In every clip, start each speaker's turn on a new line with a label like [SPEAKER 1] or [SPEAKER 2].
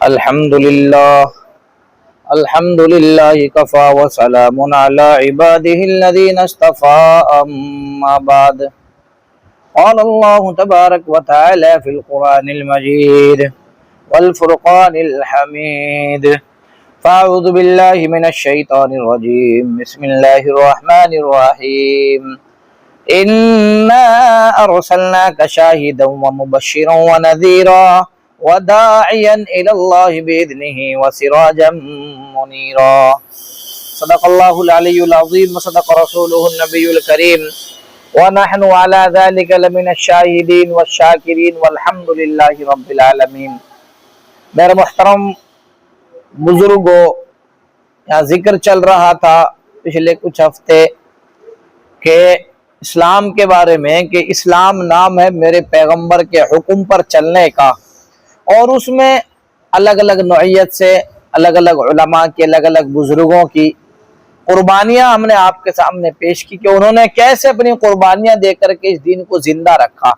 [SPEAKER 1] الحمد لله كفى وسلام على عباده الذين اصطفى أما بعد قال الله تبارك وتعالى في القرآن المجيد والفرقان الحميد فأعوذ بالله من الشيطان الرجيم بسم الله الرحمن الرحيم إنا أرسلناك شاهدا ومبشرا ونذيرا وداعيا إلى الله بإذنه وسراجا منيرا صدق الله العلي العظيم وصدق رسوله النبي الكريم ونحن على ذلك لمن الشاهدين والشاكرين والحمد لله رب العالمين۔ میرے محترم بزرگوں، یہاں ذکر چل رہا تھا پچھلے کچھ ہفتے کہ اسلام کے بارے میں کہ اسلام نام ہے میرے پیغمبر کے حکم پر چلنے کا، اور اس میں الگ الگ نوعیت سے الگ الگ علماء کی الگ الگ بزرگوں کی قربانیاں ہم نے آپ کے سامنے پیش کی کہ انہوں نے کیسے اپنی قربانیاں دے کر کے اس دین کو زندہ رکھا۔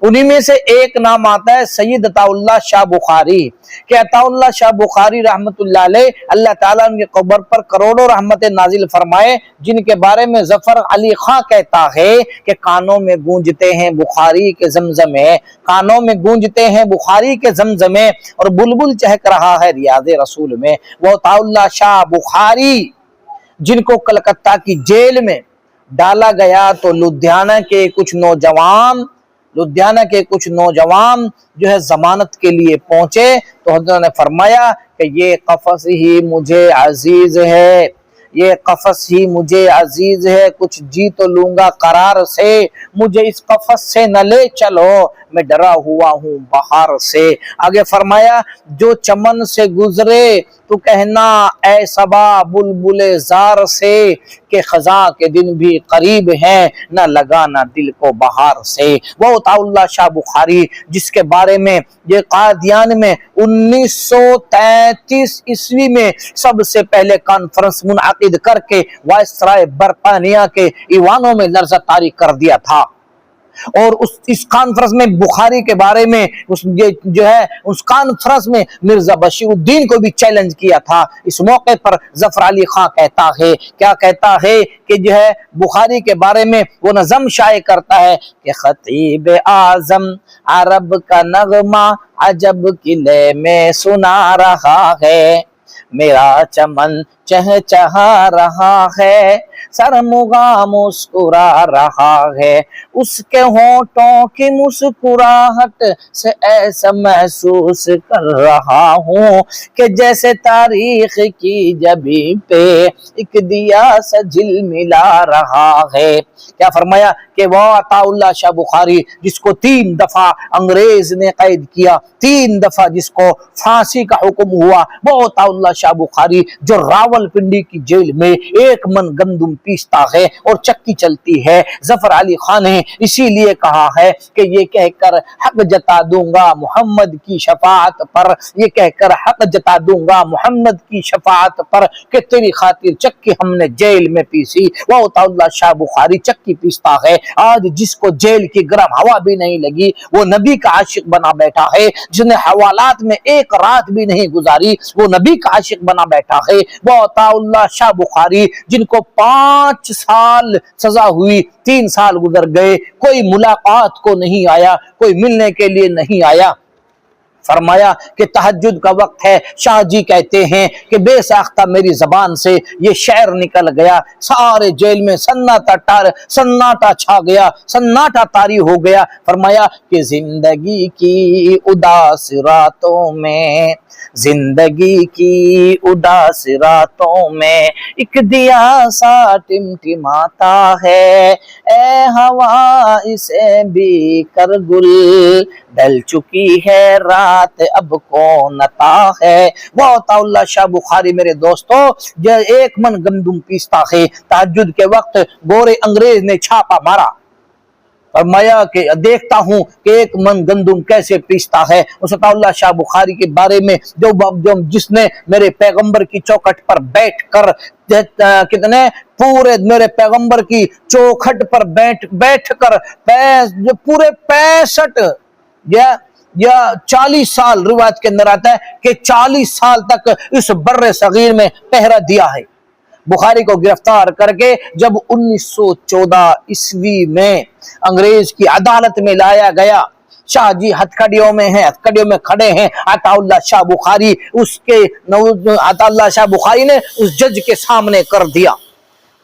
[SPEAKER 1] انہی میں سے ایک نام آتا ہے سید عطا اللہ شاہ بخاری، کہ عطا اللہ شاہ بخاری رحمت اللہ علیہ، اللہ تعالیٰ ان کے قبر پر کروڑوں رحمتیں نازل فرمائے، جن کے بارے میں ظفر علی خاں کہتا ہے کہ کانوں میں گونجتے ہیں بخاری کے زمزمے، کانوں میں گونجتے ہیں بخاری کے زمزمے، اور بلبل چہک رہا ہے ریاض رسول میں۔ وہ عطا اللہ شاہ بخاری جن کو کلکتہ کی جیل میں ڈالا گیا تو لدھیانہ کے کچھ نوجوان جو ہے ضمانت کے لیے پہنچے تو حضرت نے فرمایا کہ یہ قفس ہی مجھے عزیز ہے، یہ قفس ہی مجھے عزیز ہے، کچھ جی تو لوں گا قرار سے، مجھے اس قفس سے نہ لے چلو، میں ڈرا ہوا ہوں بہار سے۔ آگے فرمایا جو چمن سے گزرے تو کہنا اے صبا بلبل زار سے، کہ خزاں کے دن بھی قریب ہیں نہ لگانا دل کو بہار سے۔ وہ عطا اللہ شاہ بخاری جس کے بارے میں یہ قادیان میں 1933 عیسوی میں سب سے پہلے کانفرنس منعقد کر کے وائسرائے برطانیہ کے ایوانوں میں لرزہ طاری کر دیا تھا، اور اس کانفرنس میں بخاری کے بارے میں اس کانفرنس میں مرزا بشیر الدین کو بھی چیلنج کیا تھا۔ اس موقع پر ظفر علی خاں کہتا ہے، کیا کہتا ہے کہ جو ہے بخاری کے بارے میں وہ نظم شائع کرتا ہے کہ خطیب اعظم عرب کا نغمہ عجب قلعے میں سنا رہا ہے، میرا چمن چہچہا رہا ہے، سرمغا مسکرا رہا ہے، اس کے ہونٹوں کی مسکراہٹ سے ایسا محسوس کر رہا ہوں کہ جیسے تاریخ کی جبین پہ ایک دیا سا جھلملا رہا ہے۔ کیا فرمایا کہ وہ عطا اللہ شاہ بخاری جس کو 3 دفعہ انگریز نے قید کیا، 3 دفعہ جس کو پھانسی کا حکم ہوا، وہ عطا اللہ شاہ بخاری جو راول پنڈی کی جیل میں 1 من گندم پیستا ہے اور چکی چلتی ہے۔ ظفر علی خان نے اسی لیے کہا ہے کہ یہ کہہ کر حق جتا دوں گا محمد کی شفاعت پر، یہ کہہ کر حق جتا دوں گا محمد کی شفاعت پر کہ تیری خاطر چکی ہم نے جیل میں پیسی۔ وہ عطا اللہ شاہ بخاری چکی پیستا ہے۔ آج جس کو جیل کی گرم ہوا بھی نہیں لگی وہ نبی کا عاشق بنا بیٹھا ہے، جس نے حوالات میں 1 رات بھی نہیں گزاری وہ نبی کا عاشق بنا بیٹھا ہے۔ وہ عطا اللہ شاہ بخاری جن کو 5 سال سزا ہوئی، 3 سال گزر گئے، کوئی ملاقات کو نہیں آیا، کوئی ملنے کے لیے نہیں آیا۔ فرمایا کہ تہجد کا وقت ہے، شاہ جی کہتے ہیں کہ بے ساختہ میری زبان سے یہ شعر نکل گیا، سارے جیل میں سناٹا چھا گیا، سناٹا طاری ہو گیا۔ فرمایا کہ زندگی کی اداس راتوں میں، زندگی کی اداس راتوں میں ایک دیا سا ٹمٹماتا ہے، اے ہوا اسے بھی کر گل، ڈل چکی ہے رات اب کون عطا ہے۔ وہ عطا اللہ شاہ بخاری میرے دوستو جو 1 من گندم پیستا ہے، تہجد کے وقت گورے انگریز نے چھاپا مارا، فرمایا کہ دیکھتا ہوں کہ 1 من گندم کیسے پیستا ہے۔ اس عطا اللہ شاہ بخاری کے بارے میں جو جس نے میرے پیغمبر کی چوکھٹ پر بیٹھ کر کتنے پورے میرے پیغمبر کی چوکھٹ پر بیٹھ کر پورے 65 یا 40 سال روایت کے اندر آتا ہے کہ 40 سال تک اس بر صغیر میں پہرا دیا ہے۔ بخاری کو گرفتار کر کے جب 1914 عیسوی میں انگریز کی عدالت میں لایا گیا، شاہ جی ہتھکڑیوں میں ہیں، ہتھکڑیوں میں کھڑے ہیں، عطا اللہ شاہ بخاری عطا اللہ شاہ بخاری نے اس جج کے سامنے کر دیا،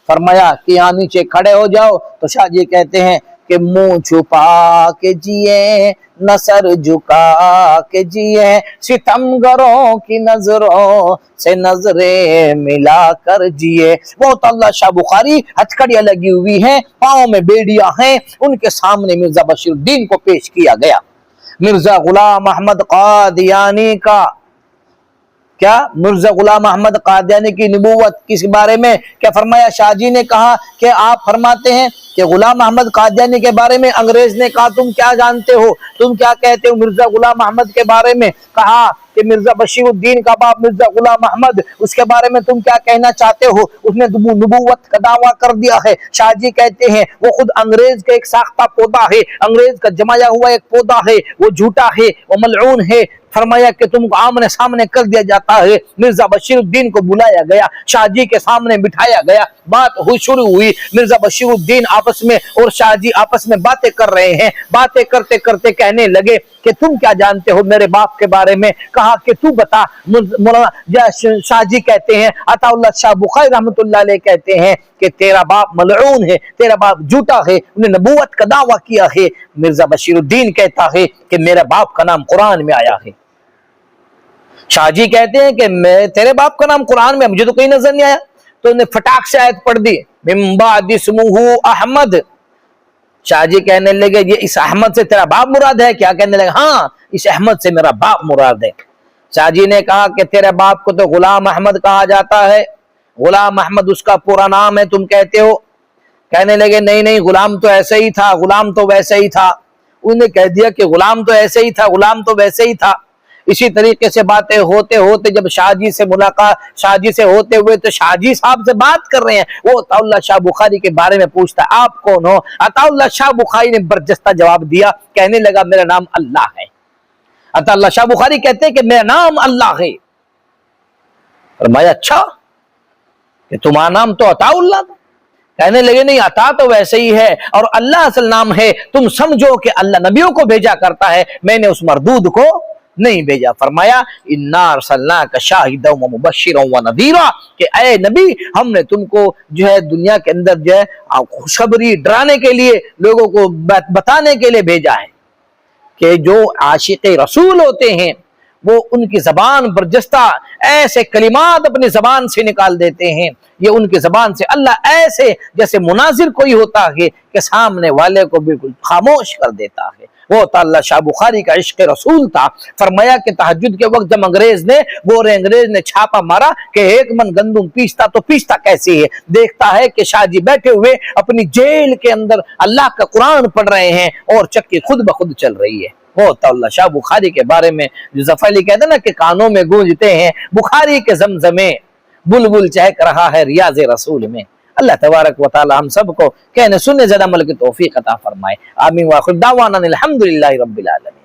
[SPEAKER 1] فرمایا کہ یہاں نیچے کھڑے ہو جاؤ۔ تو شاہ جی کہتے ہیں کہ منہ چھپا کے جیے، نہ سر جھکا کے جیے، ستمگروں کی نظروں سے نظریں ملا کر جیے۔ وہ اللہ شاہ بخاری ہتھکڑیاں لگی ہوئی ہیں، پاؤں میں بیڑیاں ہیں، ان کے سامنے مرزا بشیر الدین کو پیش کیا گیا۔ مرزا غلام احمد قادیانی کا کیا مرزا غلام احمد قادیانی کی نبوت کس بارے میں کیا فرمایا؟ شاہ جی نے کہا کہ آپ فرماتے ہیں کہ غلام احمد قادیانی کے بارے میں انگریز نے کہا تم کیا جانتے ہو، تم کیا کہتے ہو مرزا غلام احمد کے بارے میں؟ کہا کہ مرزا بشیر الدین کا باپ مرزا غلام احمد، اس کے بارے میں تم کیا کہنا چاہتے ہو؟ اس نے نبوت کا دعویٰ کر دیا ہے۔ شاہ جی کہتے ہیں وہ خود انگریز کا ایک ساختہ پودا ہے، انگریز کا جمایا ہوا ایک پودا ہے، وہ جھوٹا ہے، وہ ملعون ہے۔ فرمایا کہ تم کو آمنے سامنے کر دیا جاتا ہے۔ مرزا بشیر الدین کو بلایا گیا، شاہ جی کے سامنے بٹھایا گیا، بات شروع ہوئی۔ مرزا بشیر الدین آپس میں اور شاہ جی آپس میں باتیں کر رہے ہیں، باتیں کرتے کرتے کہنے لگے کہ تم کیا جانتے ہو میرے باپ کے بارے میں؟ کہا کہ تو بتا۔ مولانا شاہ جی کہتے ہیں، عطا اللہ شاہ بخاری رحمۃ اللہ علیہ کہتے ہیں کہ تیرا باپ ملعون ہے، تیرا باپ جھوٹا ہے، انہیں نبوت کا دعویٰ کیا ہے۔ مرزا بشیر الدین کہتا ہے کہ میرے باپ کا نام قرآن میں آیا ہے۔ شاہ جی کہتے ہیں کہ تیرے باپ کا نام قرآن میں مجھے تو کہیں نظر نہیں آیا۔ تو انہیں فٹاک سے آیت پڑھ دی، من بعد اسمہ احمد۔ شاہ جی کہنے لگے یہ اس احمد سے تیرا باپ مراد ہے کیا؟ کہنے لگے ہاں اس احمد سے میرا باپ مراد ہے۔ شاہ جی نے کہا کہ تیرے باپ کو تو غلام احمد کہا جاتا ہے، غلام احمد اس کا پورا نام ہے تم کہتے ہو؟ کہنے لگے نہیں نہیں، غلام تو ایسے ہی تھا، غلام تو ویسے ہی تھا۔ انہوں نے کہہ دیا کہ غلام تو ایسے ہی تھا، غلام تو ویسے ہی تھا۔ اسی طریقے سے باتیں ہوتے ہوتے جب شاہ جی سے ملاقات، شاہ جی سے ہوتے ہوئے تو شاہ جی صاحب سے بات کر رہے ہیں، وہ عطا اللہ شاہ بخاری کے بارے میں پوچھتا ہے آپ کون ہو؟ عطا اللہ شاہ بخاری نے برجستہ جواب دیا، کہنے لگا میرا نام اللہ ہے۔ عطا اللہ شاہ بخاری کہتے ہیں کہ میرا نام اللہ ہے۔ فرمایا اچھا کہ تمہارا نام تو عطا اللہ تھا؟ کہنے لگے نہیں، عطا تو ویسے ہی ہے اور اللہ اصل نام ہے، تم سمجھو کہ اللہ نبیوں کو بھیجا کرتا ہے، میں نے اس مردود کو نہیں بھیجا۔ فرمایا انا ارسلناک شاہدا ومبشرا ونذیرا، کہ اے نبی ہم نے تم کو جو ہے دنیا کے اندر جو ہے خوشخبری ڈرانے کے لیے، لوگوں کو بتانے کے لیے بھیجا ہے کہ جو عاشق رسول ہوتے ہیں وہ ان کی زبان برجستہ ایسے کلمات اپنی زبان سے نکال دیتے ہیں، یہ ان کی زبان سے اللہ ایسے جیسے مناظر کوئی ہوتا ہے کہ سامنے والے کو بالکل خاموش کر دیتا ہے۔ وہ تعالی شاہ بخاری کا عشق رسول تھا۔ فرمایا کہ تہجد کے وقت جب انگریز نے چھاپا مارا کہ 1 من گندم پیستا تو پیستا کیسے ہے، دیکھتا ہے کہ شاہ جی بیٹھے ہوئے اپنی جیل کے اندر اللہ کا قرآن پڑھ رہے ہیں اور چکی خود بخود چل رہی ہے۔ وہ تعالی شاہ بخاری کے بارے میں جو ظفر علی کہتے ہیں نا کہ کانوں میں گونجتے ہیں بخاری کے زمزمے، بلبل چہک رہا ہے ریاض رسول میں۔ اللہ تبارک و تعالی ہم سب کو کہنے سننے زیادہ عمل کی توفیق عطا فرمائے، آمین۔ وآخر دعوانا الحمدللہ رب العالمین۔